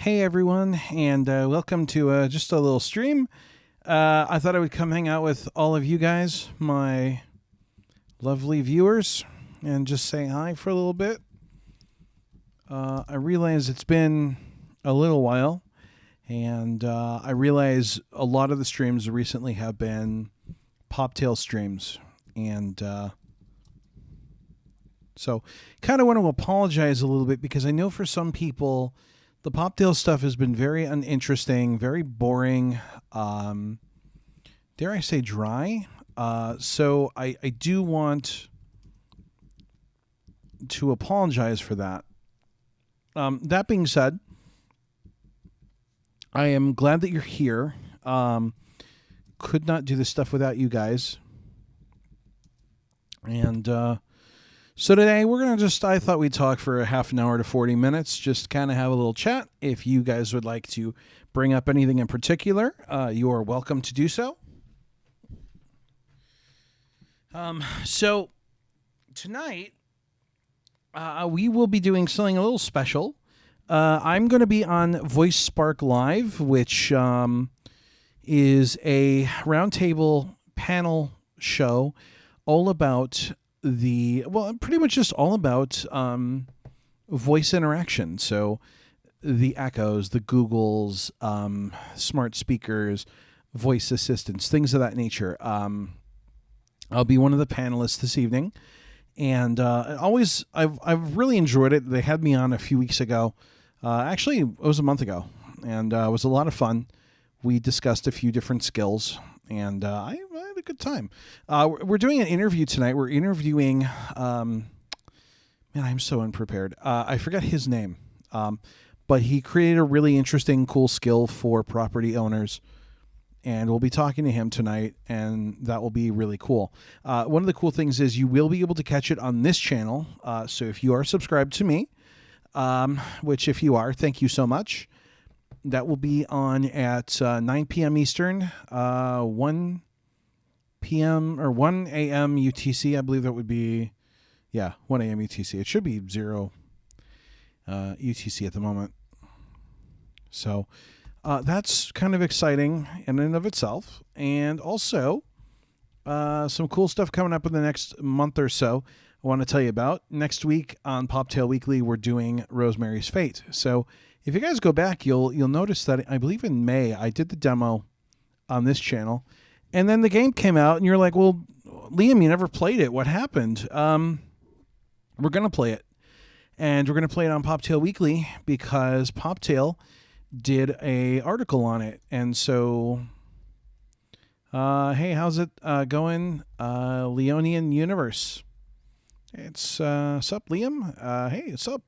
Hey everyone, and welcome to just a little stream. I thought I would come hang out with all of you guys, my lovely viewers, and just say hi for a little bit. I realize it's been a little while, and I realize a lot of the streams recently have been Poptail streams, and so kind of want to apologize a little bit because I know for some people the Poptail stuff has been very uninteresting, very boring, dare I say dry. So I do want to apologize for that. That being said, I am glad that you're here. Could not do this stuff without you guys. And so today we're going to I thought we'd talk for a half an hour to 40 minutes, just kind of have a little chat. If you guys would like to bring up anything in particular, you are welcome to do so. So tonight we will be doing something a little special. I'm going to be on VoiceSpark Live, which is a roundtable panel show all about pretty much just all about voice interaction. So the Echoes, the Googles, smart speakers, voice assistants, things of that nature. I'll be one of the panelists this evening, and I've really enjoyed it. They had me on a few weeks ago. Actually, it was a month ago, and it was a lot of fun. We discussed a few different skills, and I had a good time. We're doing an interview tonight. We're interviewing, man, I'm so unprepared. I forgot his name, but he created a really interesting, cool skill for property owners, and we'll be talking to him tonight, and that will be really cool. One of the cool things is you will be able to catch it on this channel, so if you are subscribed to me, which if you are, thank you so much. That will be on at 9 p.m. Eastern, 1 p.m. or 1 a.m. UTC. I believe that would be, 1 a.m. UTC. It should be 0 UTC at the moment. So that's kind of exciting in and of itself. And also some cool stuff coming up in the next month or so I want to tell you about. Next week on Poptail Weekly, we're doing Rosemary's Fate. So if you guys go back, you'll notice that I believe in May I did the demo on this channel, and then the game came out, and you're like, "Well, Liam, you never played it. What happened?" We're gonna play it, and we're gonna play it on Poptail Weekly because Poptail did a article on it, and so, hey, how's it going, Leonian Universe? It's sup, Liam? Hey, it's up.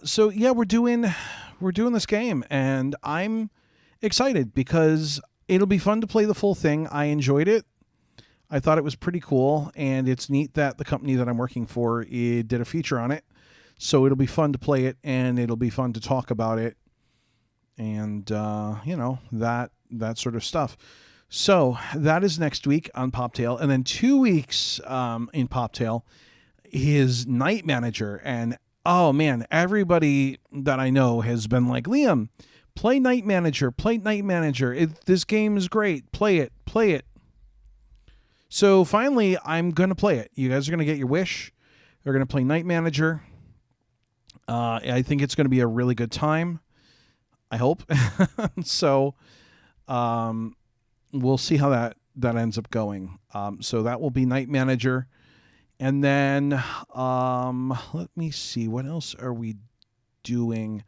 So yeah, we're doing this game, and I'm excited because it'll be fun to play the full thing. I enjoyed it. I thought it was pretty cool, and it's neat that the company that I'm working for did a feature on it. So it'll be fun to play it, and it'll be fun to talk about it, and that sort of stuff. So that is next week on Poptail, and then 2 weeks in Poptail is Night Manager. And oh man, everybody that I know has been like, Liam, play Night Manager, this game is great, play it. So finally, I'm going to play it. You guys are going to get your wish. They're going to play Night Manager. I think it's going to be a really good time. I hope. So we'll see how that ends up going. So that will be Night Manager. And then, let me see, what else are we doing?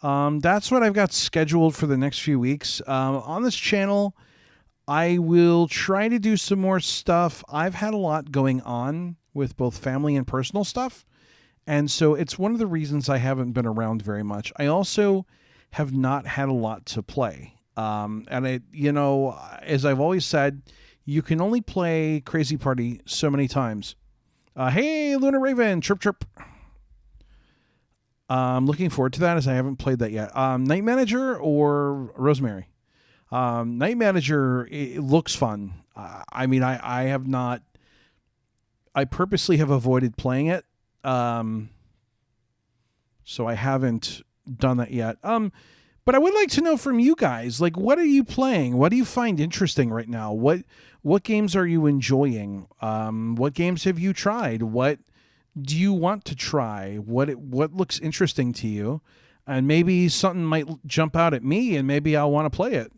That's what I've got scheduled for the next few weeks. On this channel, I will try to do some more stuff. I've had a lot going on with both family and personal stuff. And so it's one of the reasons I haven't been around very much. I also have not had a lot to play. And as I've always said, you can only play Crazy Party so many times. Hey, Lunar Raven, chirp, chirp. I'm looking forward to that as I haven't played that yet. Night Manager or Rosemary? Night Manager, it looks fun. I have not... I purposely have avoided playing it. So I haven't done that yet. But I would like to know from you guys, like, what are you playing? What do you find interesting right now? What games are you enjoying? What games have you tried? What do you want to try? What looks interesting to you? And maybe something might jump out at me, and maybe I'll want to play it.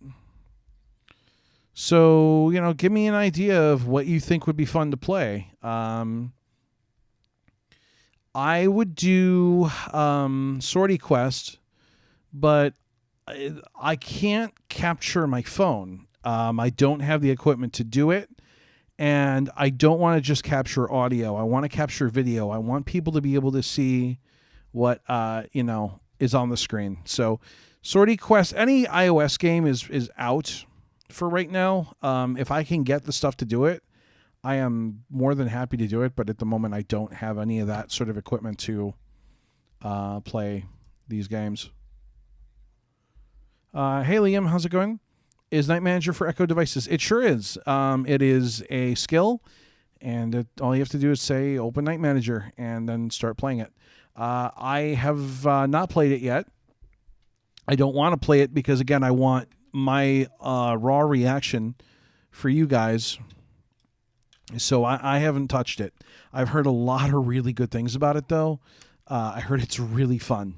So, give me an idea of what you think would be fun to play. I would do Sortie Quest, but I can't capture my phone. I don't have the equipment to do it, and I don't want to just capture audio. I want to capture video. I want people to be able to see what is on the screen. So, Sortie Quest, any iOS game is out for right now. If I can get the stuff to do it, I am more than happy to do it. But at the moment, I don't have any of that sort of equipment to play these games. Hey, Liam, how's it going? Is Night Manager for Echo devices? It sure is. It is a skill, and all you have to do is say Open Night Manager and then start playing it. I have not played it yet. I don't want to play it because, again, I want my raw reaction for you guys. So I haven't touched it. I've heard a lot of really good things about it, though. I heard it's really fun.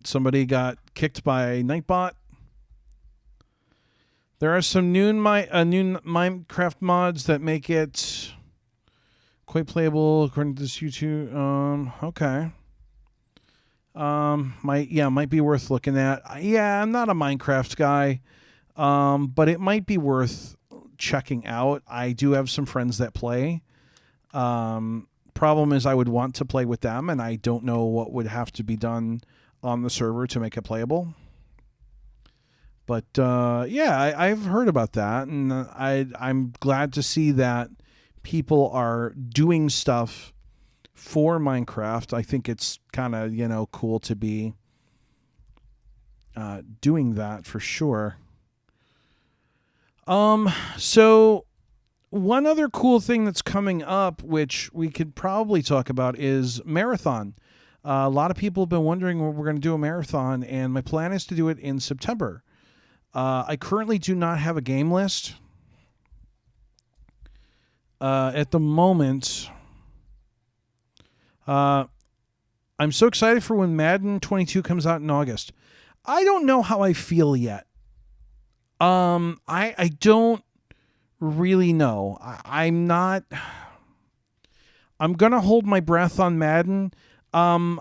Somebody got kicked by Nightbot. There are some new Minecraft mods that make it quite playable according to this YouTube. Okay. Might be worth looking at. Yeah, I'm not a Minecraft guy, but it might be worth checking out. I do have some friends that play. Problem is I would want to play with them, and I don't know what would have to be done on the server to make it playable. But I've heard about that, and I'm glad to see that people are doing stuff for Minecraft. I think it's kind of cool to be doing that for sure. So one other cool thing that's coming up, which we could probably talk about, is marathon. A lot of people have been wondering when we're going to do a marathon, and my plan is to do it in September. I currently do not have a game list. At the moment, I'm so excited for when Madden 22 comes out in August. I don't know how I feel yet. I don't really know. I'm gonna hold my breath on Madden. I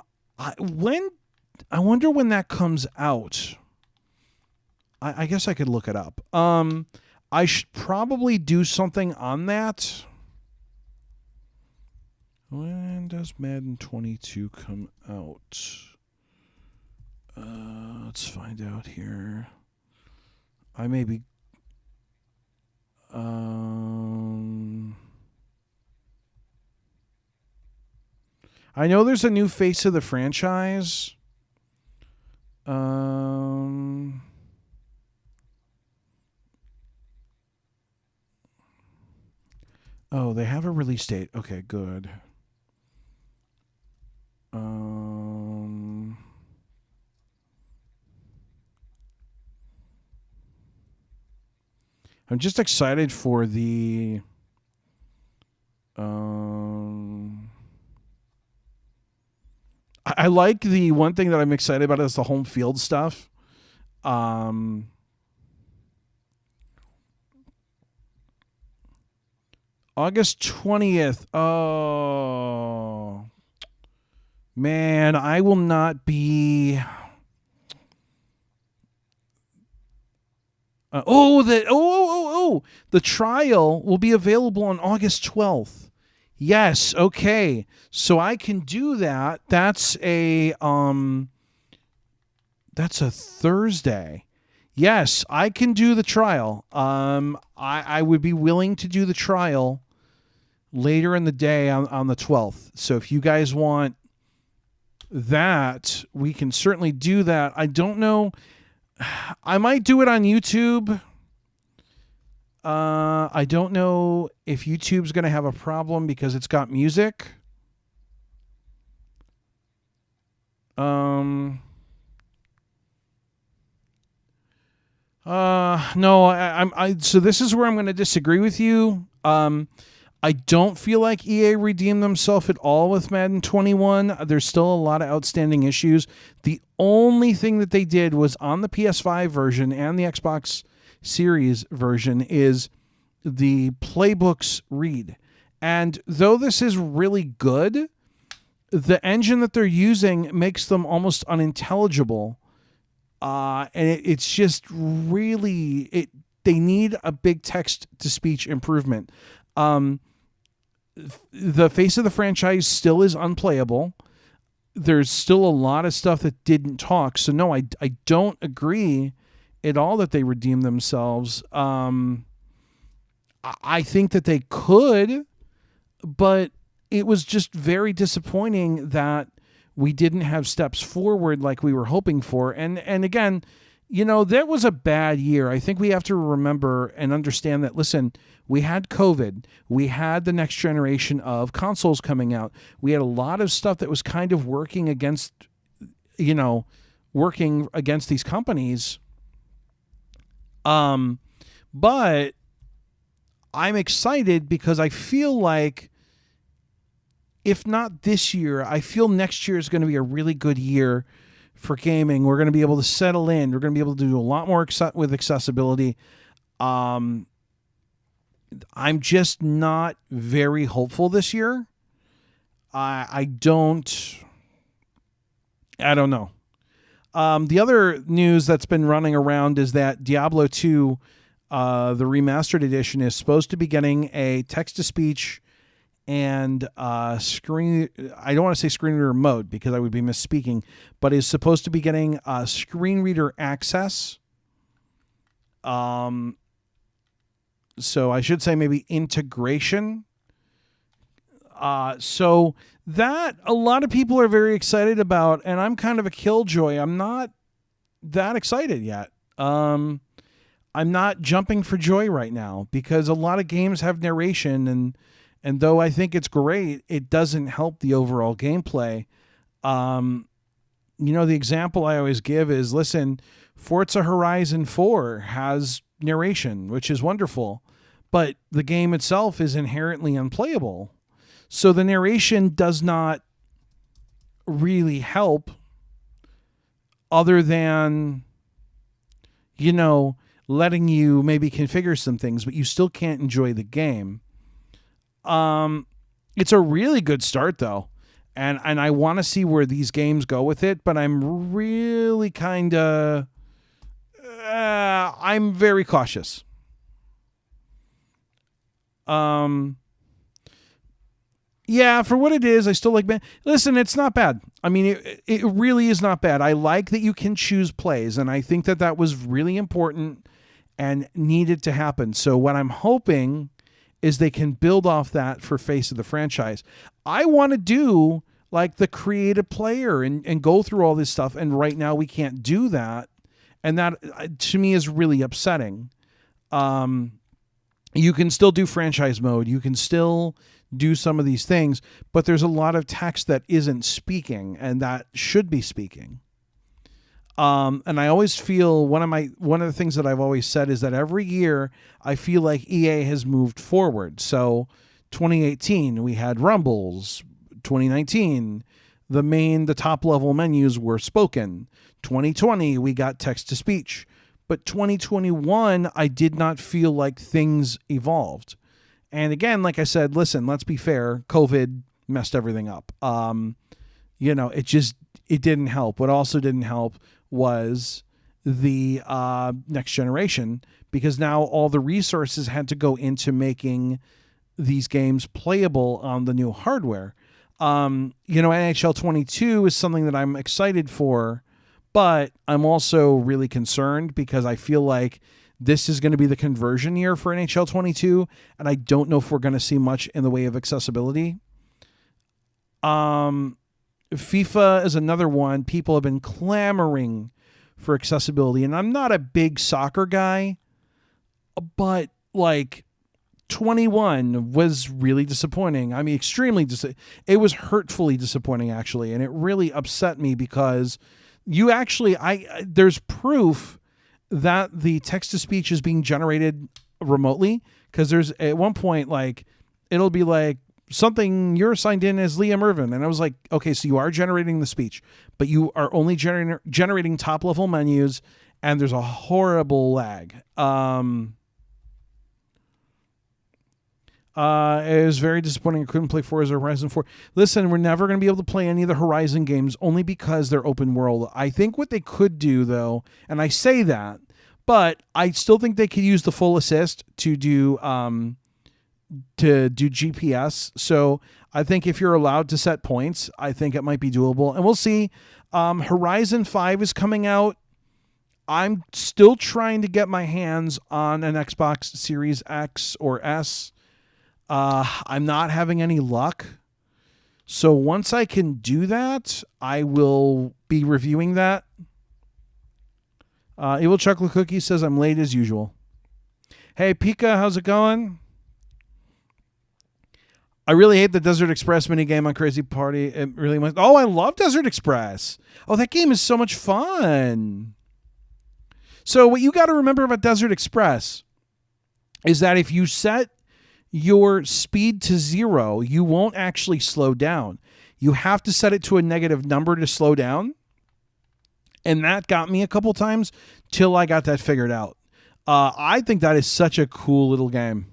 wonder when that comes out. I guess I could look it up. I should probably do something on that. When does Madden 22 come out? Let's find out here. I may be... I know there's a new face of the franchise. Oh, they have a release date. Okay, good. I'm just excited for the I like the one thing that I'm excited about is the home field stuff. August 20th. Oh, man, I will not be. The trial will be available on August 12th. Yes, okay. So I can do that. That's a Thursday. Yes, I can do the trial. I would be willing to do the trial later in the day on the 12th. So if you guys want that, we can certainly do that. I don't know. I might do it on YouTube. I don't know if YouTube's going to have a problem because it's got music. No, so this is where I'm going to disagree with you. I don't feel like EA redeemed themselves at all with Madden 21. There's still a lot of outstanding issues. The only thing that they did was on the PS5 version and the Xbox Series version is the playbooks read. And though this is really good, the engine that they're using makes them almost unintelligible. And it's just really, they need a big text-to-speech improvement. The face of the franchise still is unplayable. There's still a lot of stuff that didn't talk. So no, I don't agree at all that they redeemed themselves. I think that they could, but it was just very disappointing that we didn't have steps forward like we were hoping for. And again, that was a bad year. I think we have to remember and understand that, listen, we had COVID. We had the next generation of consoles coming out. We had a lot of stuff that was kind of working against these companies. But I'm excited because I feel like, if not this year, I feel next year is going to be a really good year for gaming. We're going to be able to settle in. We're going to be able to do a lot more with accessibility. I'm just not very hopeful this year. I don't know. The other news that's been running around is that Diablo 2, the remastered edition, is supposed to be getting a text-to-speech and screen. I don't want to say screen reader mode because I would be misspeaking, but is supposed to be getting screen reader access. So I should say maybe integration. So that a lot of people are very excited about, and I'm kind of a killjoy. I'm not that excited yet. I'm not jumping for joy right now because a lot of games have narration, and though I think it's great, it doesn't help the overall gameplay. The example I always give is, listen, Forza Horizon 4 has narration, which is wonderful, but the game itself is inherently unplayable. So the narration does not really help other than, letting you maybe configure some things, but you still can't enjoy the game. It's a really good start though. And I want to see where these games go with it, but I'm really I'm very cautious. Yeah, for what it is, I still like. Listen, it's not bad. I mean, it really is not bad. I like that you can choose plays, and I think that was really important and needed to happen. So what I'm hoping is they can build off that for face of the franchise. I want to do like the creative player and go through all this stuff, and right now we can't do that, and that to me is really upsetting. You can still do franchise mode. You can still do some of these things, but there's a lot of text that isn't speaking and that should be speaking. And I always feel one of the things that I've always said is that every year I feel like EA has moved forward. So 2018, we had rumbles. 2019, the top level menus were spoken. 2020, we got text to speech. But 2021, I did not feel like things evolved. And again, like I said, listen, let's be fair. COVID messed everything up. It didn't help. What also didn't help was the next generation, because now all the resources had to go into making these games playable on the new hardware. NHL 22 is something that I'm excited for, but I'm also really concerned because I feel like this is going to be the conversion year for NHL 22, and I don't know if we're going to see much in the way of accessibility. FIFA is another one. People have been clamoring for accessibility, and I'm not a big soccer guy, but like 21 was really disappointing. I mean, extremely it was hurtfully disappointing, actually, and it really upset me because you actually there's proof that the text to speech is being generated remotely, because there's at one point, like, it'll be like something, you're signed in as Liam Irvin, and I was like, okay, so you are generating the speech, but you are only generating top level menus, and there's a horrible lag. It was very disappointing. I couldn't play Forza Horizon 4. Listen, we're never going to be able to play any of the Horizon games only because they're open world. I think what they could do, though, and I say that, but I still think they could use the full assist to do GPS. So I think if you're allowed to set points, I think it might be doable. And we'll see. Horizon 5 is coming out. I'm still trying to get my hands on an Xbox Series X or S. I'm not having any luck. So once I can do that, I will be reviewing that. Evil Chocolate Cookie says I'm late as usual. Hey, Pika, how's it going? I really hate the Desert Express minigame on Crazy Party. It really must. Oh, I love Desert Express. Oh, that game is so much fun. So what you got to remember about Desert Express is that if you set your speed to 0, you won't actually slow down. You have to set it to a negative number to slow down. And that got me a couple times till I got that figured out. I think that is such a cool little game.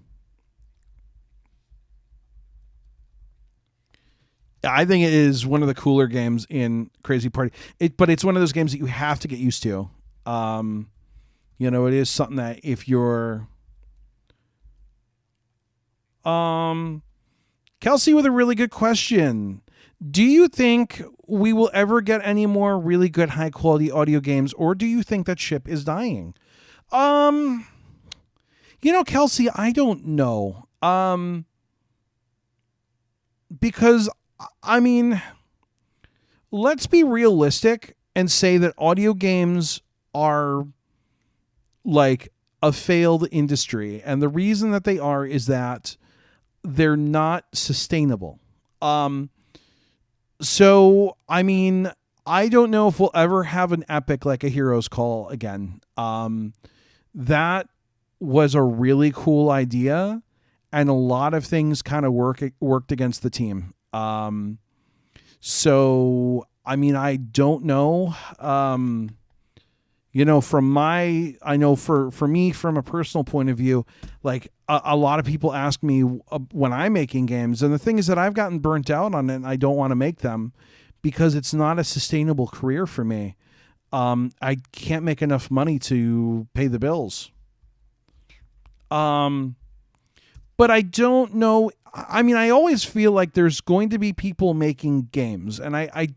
I think it is one of the cooler games in Crazy Party. But it's one of those games that you have to get used to. It is something that if you're... Kelsey with a really good question. Do you think we will ever get any more really good high quality audio games, or do you think that ship is dying? Kelsey, I don't know. Because I mean, let's be realistic and say that audio games are like a failed industry. And the reason that they are is that they're not sustainable. So, I mean, I don't know if we'll ever have an epic like a Hero's Call again. That was a really cool idea, and a lot of things kind of worked against the team. So, I mean, I don't know. For me, from a personal point of view, like a lot of people ask me when I'm making games, and the thing is that I've gotten burnt out on it, and I don't want to make them because it's not a sustainable career for me. I can't make enough money to pay the bills. But I don't know. I mean, I always feel like there's going to be people making games, and I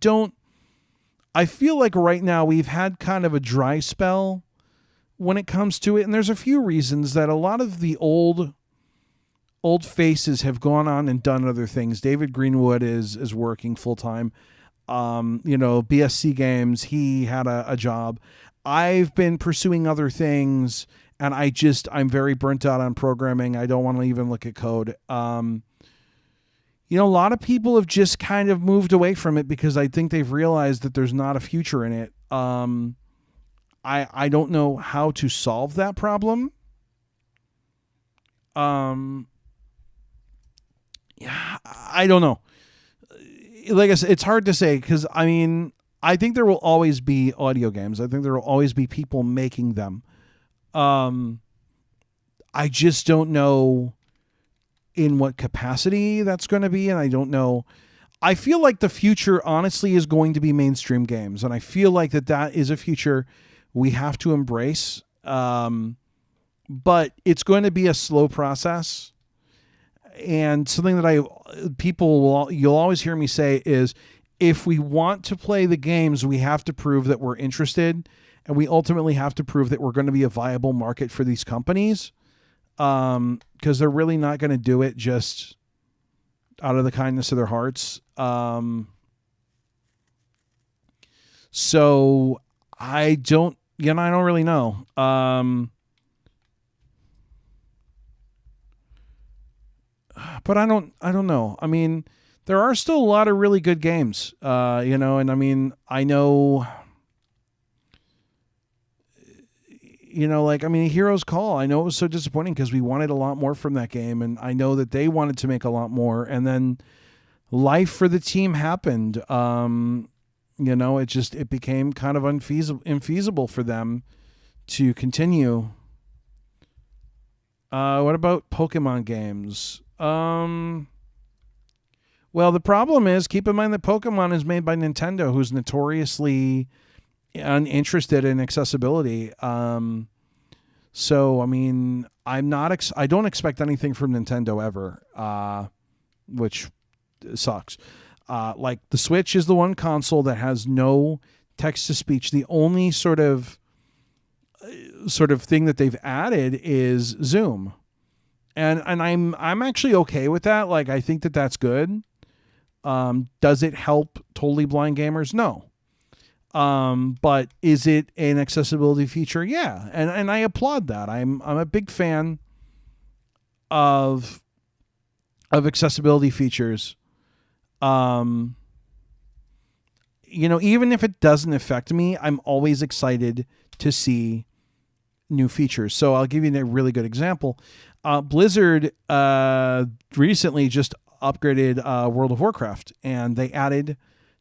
feel like right now we've had kind of a dry spell when it comes to it. And there's a few reasons that a lot of the old faces have gone on and done other things. David Greenwood is working full time. BSC Games, he had a job. I've been pursuing other things, and I'm very burnt out on programming. I don't want to even look at code. A lot of people have just kind of moved away from it because I think they've realized that there's not a future in it. I don't know how to solve that problem. Yeah, I don't know. Like I said, it's hard to say because, I mean, I think there will always be audio games. I think there will always be people making them. I just don't know in what capacity that's going to be, and I don't know. I feel like the future, honestly, is going to be mainstream games, and I feel like that is a future we have to embrace. But it's going to be a slow process, and something that you'll always hear me say is, if we want to play the games, we have to prove that we're interested, and we ultimately have to prove that we're going to be a viable market for these companies. Because they're really not going to do it just out of the kindness of their hearts. So I don't really know. but I don't know. I mean, there are still a lot of really good games, you know, and I mean, I know, you know, like, I mean, Heroes Call, I know it was so disappointing because we wanted a lot more from that game, and I know that they wanted to make a lot more, and then life for the team happened. You know, it became kind of infeasible for them to continue. What about Pokemon games? Well, the problem is, keep in mind that Pokemon is made by Nintendo, who's notoriously uninterested in accessibility. So I mean, I don't expect anything from Nintendo ever, which sucks. Like the Switch is the one console that has no text to speech. The only sort of thing that they've added is Zoom, and I'm actually okay with that. Like, I think that that's good. Does it help totally blind gamers? No. But is it an accessibility feature? Yeah. And I applaud that. I'm a big fan of accessibility features. You know, even if it doesn't affect me, I'm always excited to see new features. So I'll give you a really good example. Blizzard recently just upgraded World of Warcraft, and they added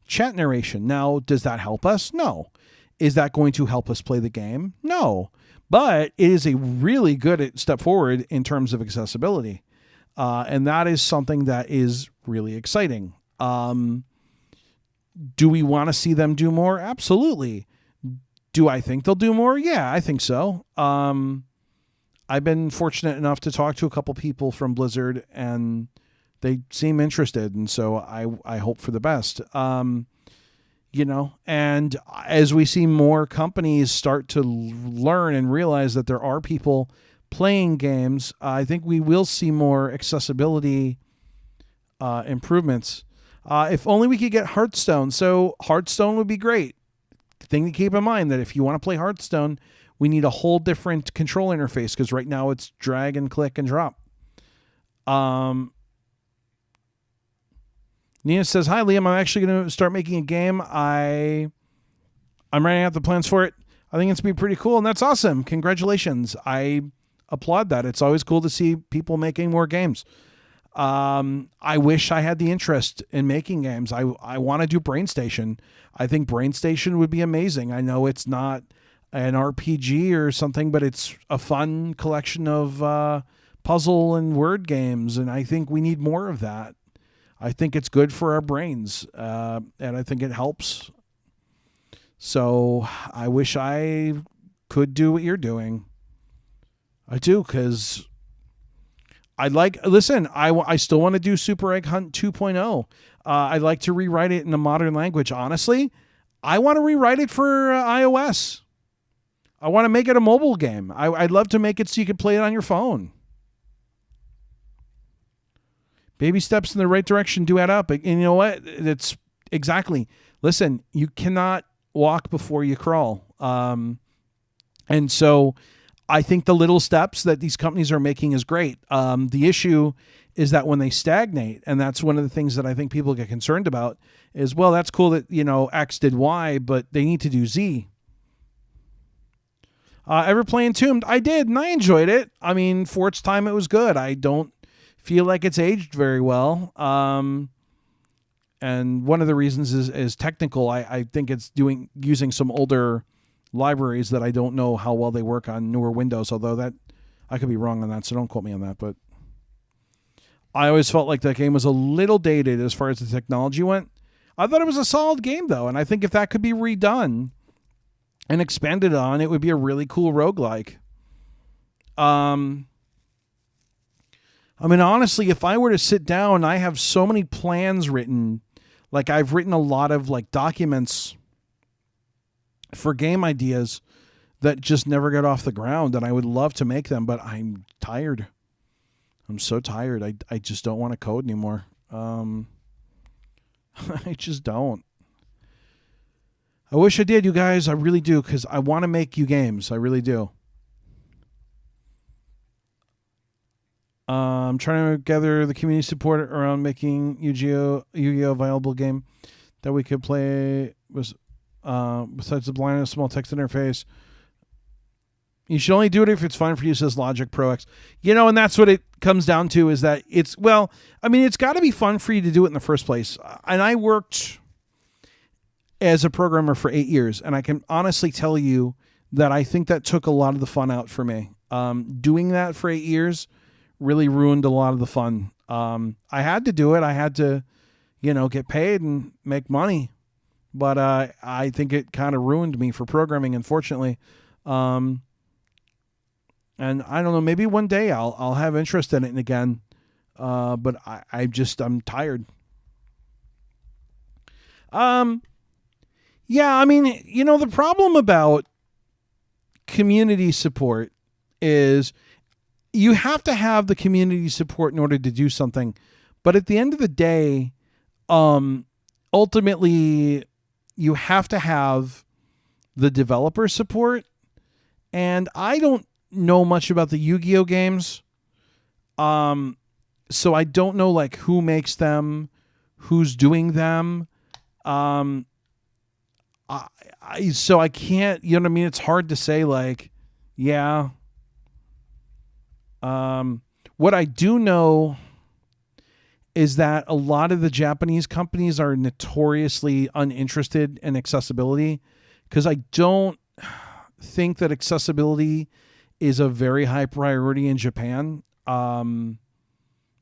chat narration. Now, does that help us? No. Is that going to help us play the game? No. But it is a really good step forward in terms of accessibility. And that is something that is really exciting. Do we want to see them do more? Absolutely. Do I think they'll do more? Yeah, I think so. I've been fortunate enough to talk to a couple people from Blizzard, and they seem interested, and so I hope for the best. You know, and as we see more companies start to learn and realize that there are people playing games, I think we will see more accessibility improvements. If only we could get Hearthstone. So Hearthstone would be great. The thing to keep in mind that if you want to play Hearthstone, we need a whole different control interface, because right now it's drag and click and drop. Nina says, "Hi, Liam. I'm actually going to start making a game. I'm writing out the plans for it. I think it's going to be pretty cool, and that's awesome. Congratulations. I applaud that. It's always cool to see people making more games. I wish I had the interest in making games. I want to do BrainStation. I think BrainStation would be amazing. I know it's not an RPG or something, but it's a fun collection of puzzle and word games, and I think we need more of that. I think it's good for our brains, and I think it helps. So I wish I could do what you're doing. I do, because I still want to do Super Egg Hunt 2.0. I'd like to rewrite it in a modern language. Honestly, I want to rewrite it for iOS. I want to make it a mobile game. I'd love to make it so you could play it on your phone. Baby steps in the right direction do add up. And you know what? It's exactly. Listen, you cannot walk before you crawl. And so I think the little steps that these companies are making is great. The issue is that when they stagnate, and that's one of the things that I think people get concerned about, is, well, that's cool that, you know, X did Y, but they need to do Z. Ever play Entombed? I did, and I enjoyed it. I mean, for its time, it was good. I don't feel like it's aged very well. And one of the reasons is technical. I think it's using some older libraries that I don't know how well they work on newer Windows, although that I could be wrong on that, so don't quote me on that. But I always felt like that game was a little dated as far as the technology went. I thought it was a solid game, though, and I think if that could be redone and expanded on, it would be a really cool roguelike. I mean, honestly, if I were to sit down, I have so many plans written. Like, I've written a lot of like documents for game ideas that just never got off the ground, and I would love to make them, but I'm tired. I'm so tired. I just don't want to code anymore. I just don't. I wish I did, you guys. I really do, because I want to make you games. I really do. I'm trying to gather the community support around making Yu-Gi-Oh a viable game that we could play. Besides the blind and a small text interface, you should only do it if it's fine for you, says Logic Pro X. And that's what it comes down to, is that it's got to be fun for you to do it in the first place. And I worked as a programmer for 8 years, and I can honestly tell you that I think that took a lot of the fun out for me. Doing that for 8 years really ruined a lot of the fun. I had to do it. I had to, get paid and make money. But I think it kind of ruined me for programming, unfortunately. And I don't know, maybe one day I'll have interest in it again. But I'm tired. Yeah, the problem about community support is you have to have the community support in order to do something. But at the end of the day, ultimately, you have to have the developer support. And I don't know much about the Yu-Gi-Oh games. So I don't know who makes them, who's doing them. So I can't, it's hard to say yeah. What I do know is that a lot of the Japanese companies are notoriously uninterested in accessibility, because I don't think that accessibility is a very high priority in Japan. And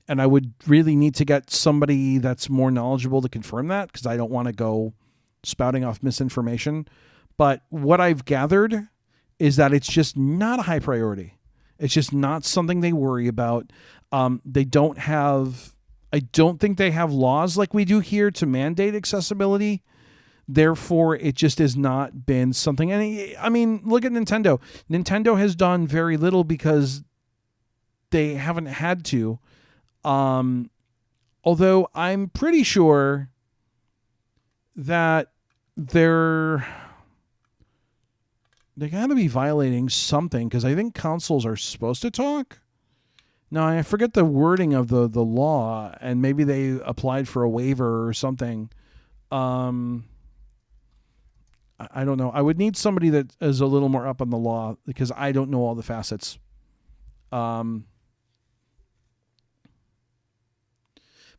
I would really need to get somebody that's more knowledgeable to confirm that, because I don't want to go spouting off misinformation. But what I've gathered is that it's just not a high priority. It's just not something they worry about. I don't think they have laws like we do here to mandate accessibility. Therefore, it just has not been something. And look at Nintendo. Nintendo has done very little because they haven't had to. Although I'm pretty sure that they got to be violating something, because I think consoles are supposed to talk. Now, I forget the wording of the law, and maybe they applied for a waiver or something. I don't know. I would need somebody that is a little more up on the law, because I don't know all the facets. But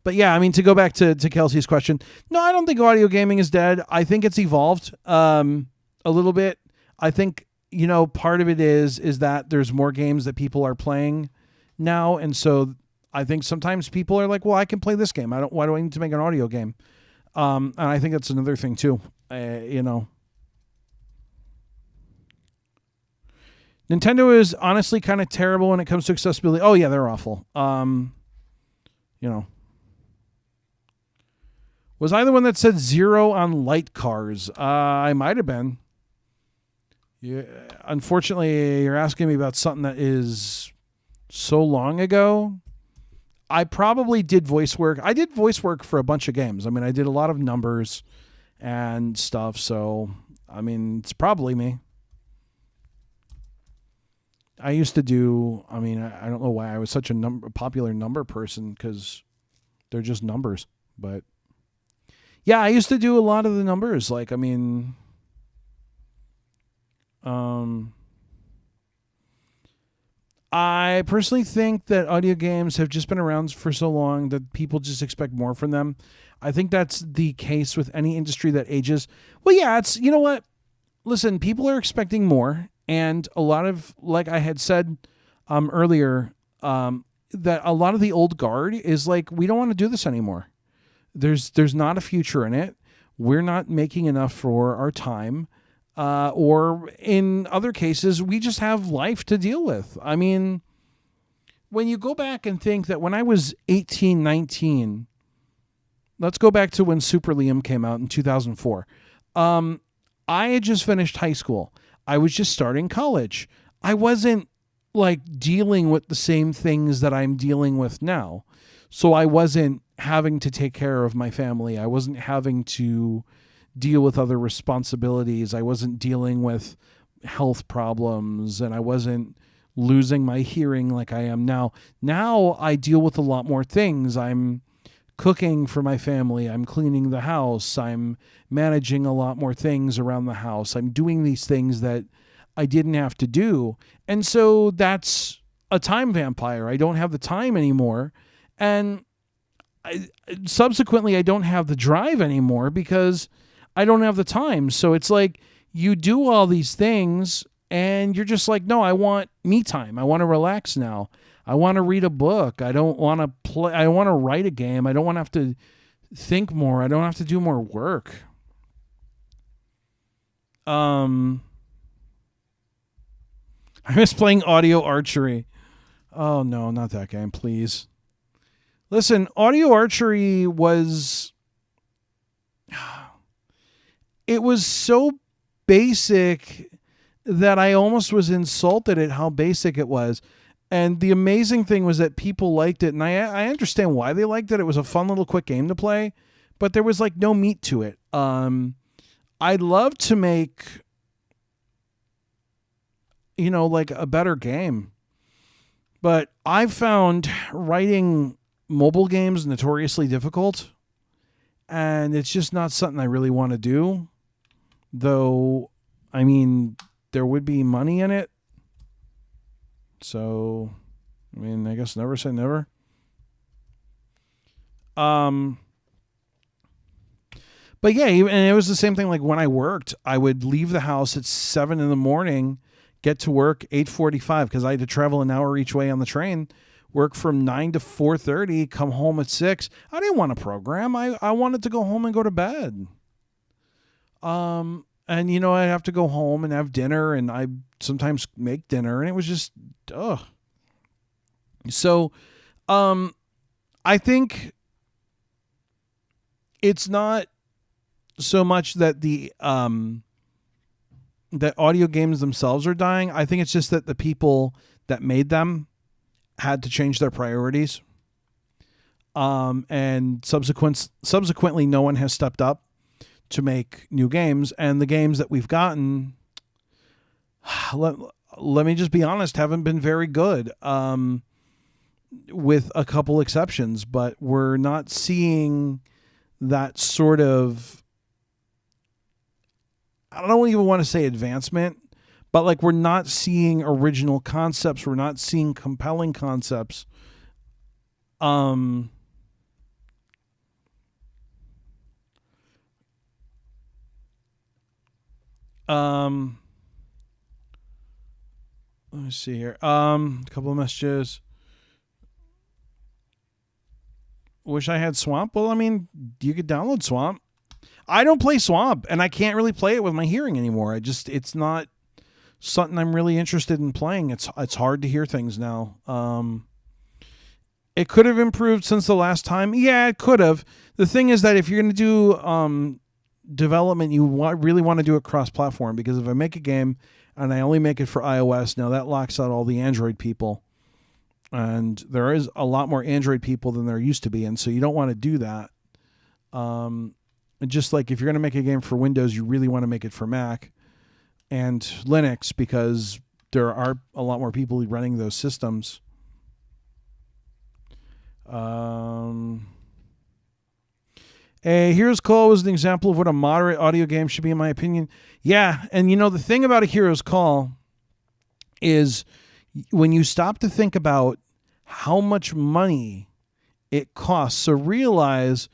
yeah, to go back to Kelsey's question, no, I don't think audio gaming is dead. I think it's evolved a little bit. I think, part of it is that there's more games that people are playing now. And so I think sometimes people are like, well, I can play this game. Why do I need to make an audio game? And I think that's another thing too. Nintendo is honestly kind of terrible when it comes to accessibility. Oh yeah, they're awful. Was I the one that said 0 on light cars? I might have been. Yeah, unfortunately, you're asking me about something that is so long ago. I probably did voice work. I did voice work for a bunch of games. I did a lot of numbers and stuff. So, it's probably me. I used to do, I don't know why I was such a popular number person, because they're just numbers. But yeah, I used to do a lot of the numbers. I personally think that audio games have just been around for so long that people just expect more from them. I think that's the case with any industry that ages. Well, yeah, it's, you know what? Listen, people are expecting more. And a lot of, like I had said earlier, that a lot of the old guard is we don't want to do this anymore. There's not a future in it. We're not making enough for our time. Or in other cases, we just have life to deal with. When you go back and think that when I was 18, 19, let's go back to when Super Liam came out in 2004. I had just finished high school. I was just starting college. I wasn't dealing with the same things that I'm dealing with now. So I wasn't having to take care of my family. I wasn't having to deal with other responsibilities. I wasn't dealing with health problems, and I wasn't losing my hearing like I am now. Now I deal with a lot more things. I'm cooking for my family. I'm cleaning the house. I'm managing a lot more things around the house. I'm doing these things that I didn't have to do. And so that's a time vampire. I don't have the time anymore. And subsequently, I don't have the drive anymore because I don't have the time. So it's like you do all these things and you're just like, no, I want me time. I want to relax now. I want to read a book. I don't want to play. I want to write a game. I don't want to have to think more. I don't have to do more work. I miss playing audio archery. Oh, no, not that game, please. Listen, audio archery was... It was so basic that I almost was insulted at how basic it was. And the amazing thing was that people liked it. And I understand why they liked it. It was a fun little quick game to play. But there was like no meat to it. I'd love to make... like a better game. But I've found writing mobile games notoriously difficult. And it's just not something I really want to do. Though, I mean, there would be money in it. So, I mean, I guess never say never. But yeah, and it was the same thing. Like when I worked, I would leave the house at 7 a.m, get to work 8:45 because I had to travel an hour each way on the train. Work from 9 to 4:30, come home at 6. I didn't want a program. I wanted to go home and go to bed. And I'd have to go home and have dinner, and I sometimes make dinner, and it was just, ugh. So, I think it's not so much that that audio games themselves are dying. I think it's just that the people that made them had to change their priorities. And subsequently, no one has stepped up to make new games. And the games that we've gotten, let me just be honest, haven't been very good, with a couple exceptions. But we're not seeing that sort of, I don't even want to say advancement, but like we're not seeing original concepts. We're not seeing compelling concepts. Let me see here. A couple of messages. Wish I had Swamp. Well, I mean, you could download Swamp. I don't play Swamp, and I can't really play it with my hearing anymore. It's not something I'm really interested in playing. It's hard to hear things now. It could have improved since the last time. Yeah, it could have. The thing is that if you're going to do development, you really want to do it cross-platform, because if I make a game and I only make it for iOS, now that locks out all the Android people. And there is a lot more Android people than there used to be, and so you don't want to do that. Just like if you're going to make a game for Windows, you really want to make it for Mac and Linux, because there are a lot more people running those systems. A Hero's Call was an example of what a moderate audio game should be, in my opinion. Yeah, and the thing about a Hero's Call is when you stop to think about how much money it costs, so realize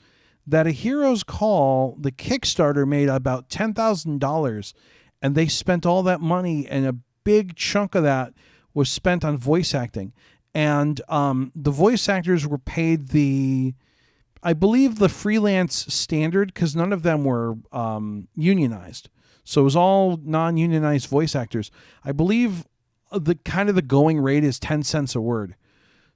that a Hero's Call, the Kickstarter made about $10,000, and they spent all that money, and a big chunk of that was spent on voice acting. And the voice actors were paid I believe the freelance standard, because none of them were unionized. So it was all non-unionized voice actors. I believe the going rate is 10 cents a word.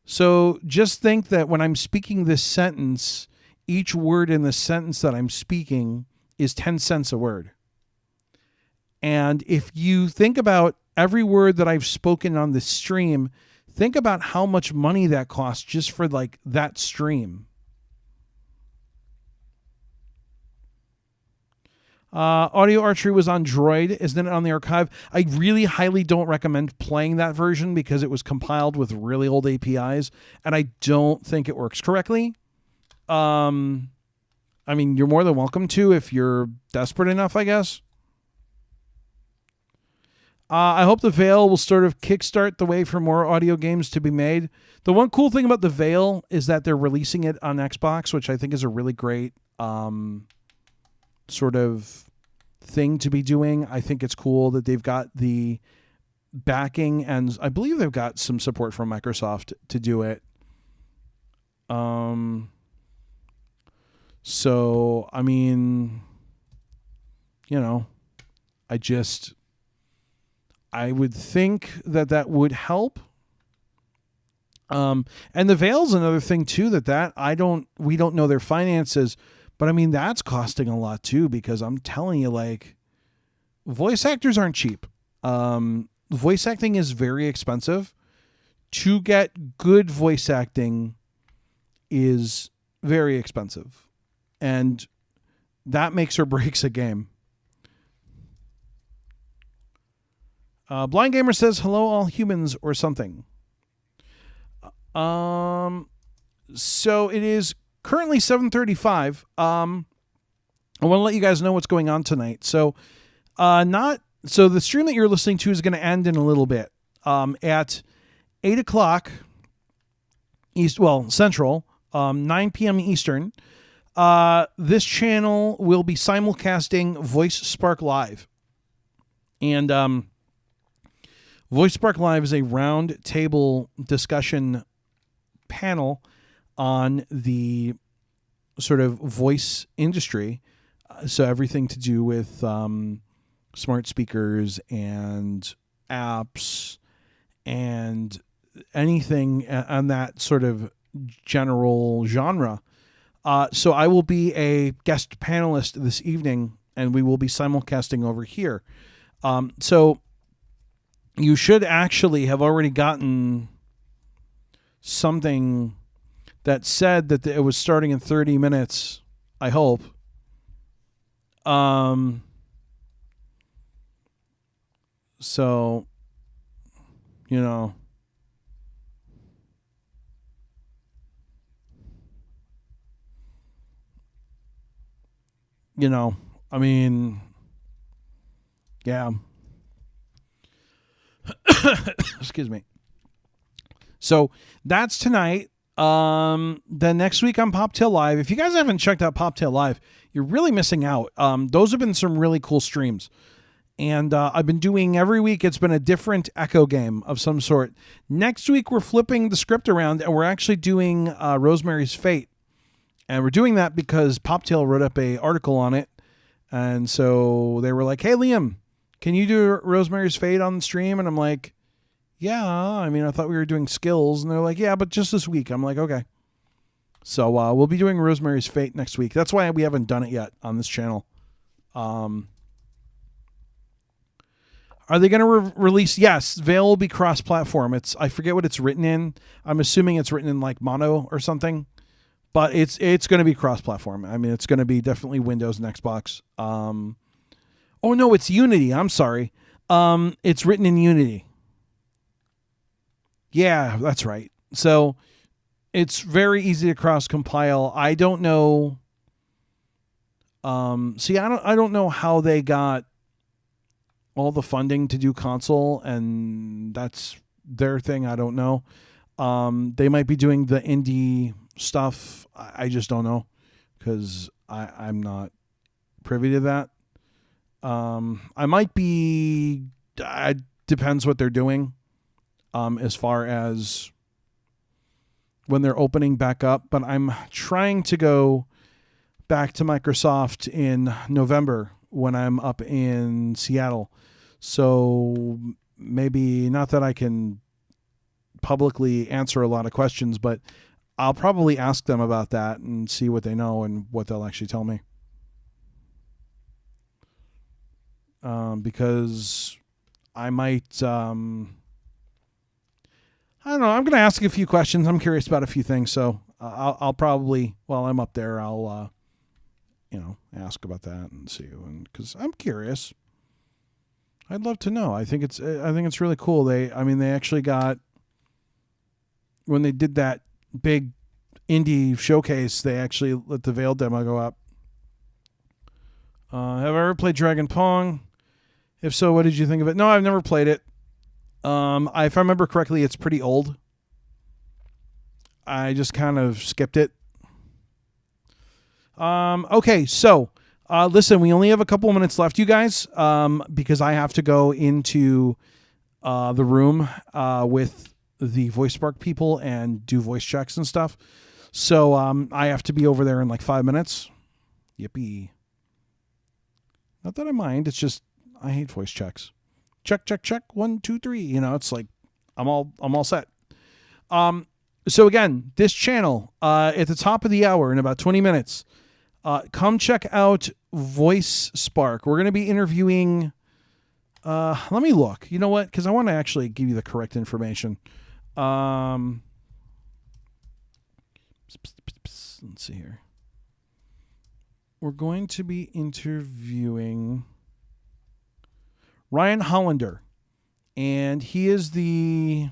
So just think that when I'm speaking this sentence, each word in the sentence that I'm speaking is 10 cents a word. And if you think about every word that I've spoken on this stream, think about how much money that costs just for like that stream. Audio Archery was on Droid. Isn't it on the archive? I really highly don't recommend playing that version because it was compiled with really old APIs, and I don't think it works correctly. I mean, you're more than welcome to if you're desperate enough, I guess. I hope the Veil will sort of kickstart the way for more audio games to be made. The one cool thing about the Veil is that they're releasing it on Xbox, which I think is a really great sort of thing to be doing. I think it's cool that they've got the backing, and I believe they've got some support from Microsoft to do it. So, I mean, you know, I would think that would help. And the Veil's another thing too, we don't know their finances, but I mean, that's costing a lot too, because I'm telling you, like, voice actors aren't cheap. Voice acting is very expensive. To get good voice acting is very expensive, and that makes or breaks a game. Blind Gamer says, hello, all humans, or something. So it is currently 7:35. I want to let you guys know what's going on tonight. So the stream that you're listening to is going to end in a little bit. At 8 o'clock Central, 9 p.m. Eastern, this channel will be simulcasting VoiceSpark Live. And VoiceSpark Live is a round table discussion panel on the sort of voice industry. So everything to do with smart speakers and apps and anything on that sort of general genre. So I will be a guest panelist this evening, and we will be simulcasting over here. So you should actually have already gotten something that said that it was starting in 30 minutes, I hope. So, you know, I mean, yeah. Excuse me. So that's tonight. Then next week on Poptail Live. If you guys haven't checked out Poptail Live, you're really missing out. Those have been some really cool streams. And I've been doing every week. It's been a different Echo game of some sort. Next week, we're flipping the script around, and we're actually doing Rosemary's Fate. And we're doing that because Poptail wrote up an article on it. And so they were like, hey, Liam, can you do Rosemary's Fate on the stream? And I'm like, yeah, I mean, I thought we were doing skills. And they're like, yeah, but just this week. I'm like, okay. So we'll be doing Rosemary's Fate next week. That's why we haven't done it yet on this channel. Are they going to release? Yes, Veil will be cross-platform. I forget what it's written in. I'm assuming it's written in like mono or something. But it's going to be cross-platform. I mean, it's going to be definitely Windows and Xbox. Oh, no, it's Unity. I'm sorry. It's written in Unity. Yeah, that's right. So it's very easy to cross-compile. I don't know. I don't know how they got all the funding to do console, and that's their thing. I don't know. They might be doing the indie stuff. I just don't know, because I'm not privy to that. I might be. It depends what they're doing, as far as when they're opening back up. But I'm trying to go back to Microsoft in November when I'm up in Seattle. So maybe, not that I can publicly answer a lot of questions, but I'll probably ask them about that and see what they know and what they'll actually tell me. Because I might, I don't know. I'm going to ask a few questions. I'm curious about a few things. So I'll probably, while I'm up there, I'll ask about that and see, because I'm curious. I'd love to know. I think it's really cool. They actually got, when they did that big indie showcase, they actually let the Veil demo go up. Have I ever played Dragon Pong? If so, what did you think of it? No, I've never played it. If I remember correctly, it's pretty old. I just kind of skipped it. Okay, so listen, we only have a couple of minutes left, you guys, because I have to go into the room with the VoiceSpark people and do voice checks and stuff. So I have to be over there in like 5 minutes. Yippee. Not that I mind. It's just I hate voice checks. Check, check, check. 1, 2, 3. It's like I'm all set. So again, this channel at the top of the hour in about 20 minutes. Come check out VoiceSpark. We're going to be interviewing. Let me look. You know what? Because I want to actually give you the correct information. Let's see here. We're going to be interviewing Ryan Hollander, and he is the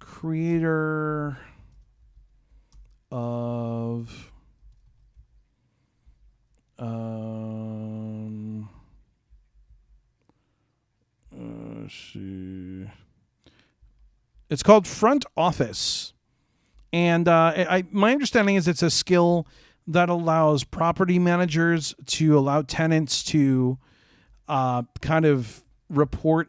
creator of let's see. It's called Front Office, and my understanding is it's a skill that allows property managers to allow tenants to kind of report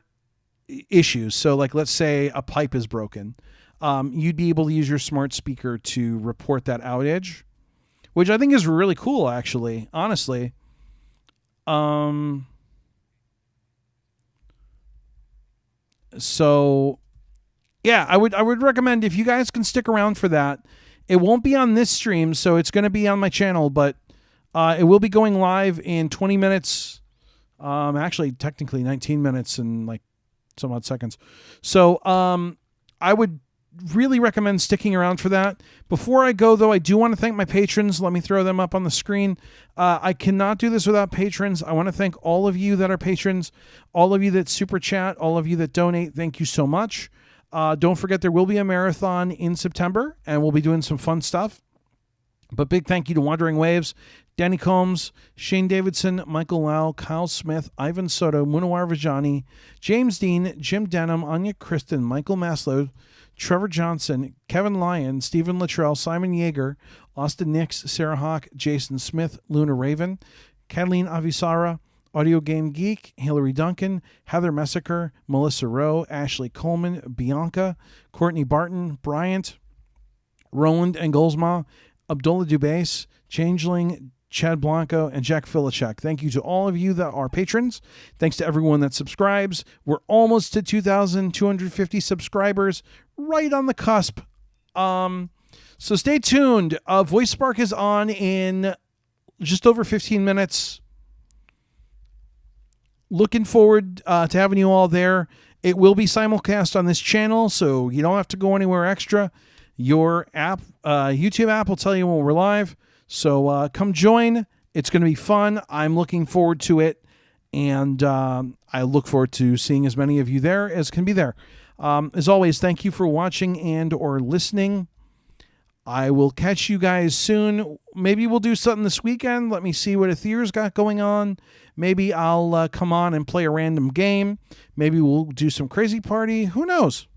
issues. So like, let's say a pipe is broken. You'd be able to use your smart speaker to report that outage, which I think is really cool, actually, honestly. So yeah, I would recommend, if you guys can stick around for that. It won't be on this stream, so it's going to be on my channel, but it will be going live in 20 minutes. Actually, technically 19 minutes and like some odd seconds. So I would really recommend sticking around for that. Before I go, though, I do want to thank my patrons. Let me throw them up on the screen. I cannot do this without patrons. I want to thank all of you that are patrons, all of you that super chat, all of you that donate. Thank you so much. Don't forget, there will be a marathon in September, and we'll be doing some fun stuff. But big thank you to Wandering Waves, Danny Combs, Shane Davidson, Michael Lau, Kyle Smith, Ivan Soto, Munawar Vajani, James Dean, Jim Denham, Anya Kristen, Michael Maslow, Trevor Johnson, Kevin Lyon, Stephen Luttrell, Simon Yeager, Austin Nix, Sarah Hawk, Jason Smith, Luna Raven, Kathleen Avisara, Audio Game Geek, Hillary Duncan, Heather Messaker, Melissa Rowe, Ashley Coleman, Bianca, Courtney Barton, Bryant, Roland Engolsma, Abdullah Dubase, Changeling, Chad Blanco, and Jack Filichek. Thank you to all of you that are patrons. Thanks to everyone that subscribes. We're almost to 2,250 subscribers, right on the cusp. So stay tuned. VoiceSpark is on in just over 15 minutes. Looking forward to having you all there. It will be simulcast on this channel, so you don't have to go anywhere extra. Your app, YouTube app, will tell you when we're live. So come join. It's going to be fun. I'm looking forward to it, and I look forward to seeing as many of you there as can be there. As always, thank you for watching and or listening. I will catch you guys soon. Maybe we'll do something this weekend. Let me see what Aether's got going on. Maybe I'll come on and play a random game. Maybe we'll do some crazy party. Who knows?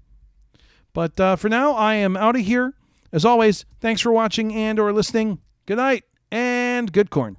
But for now, I am out of here. As always, thanks for watching and or listening. Good night and good corn.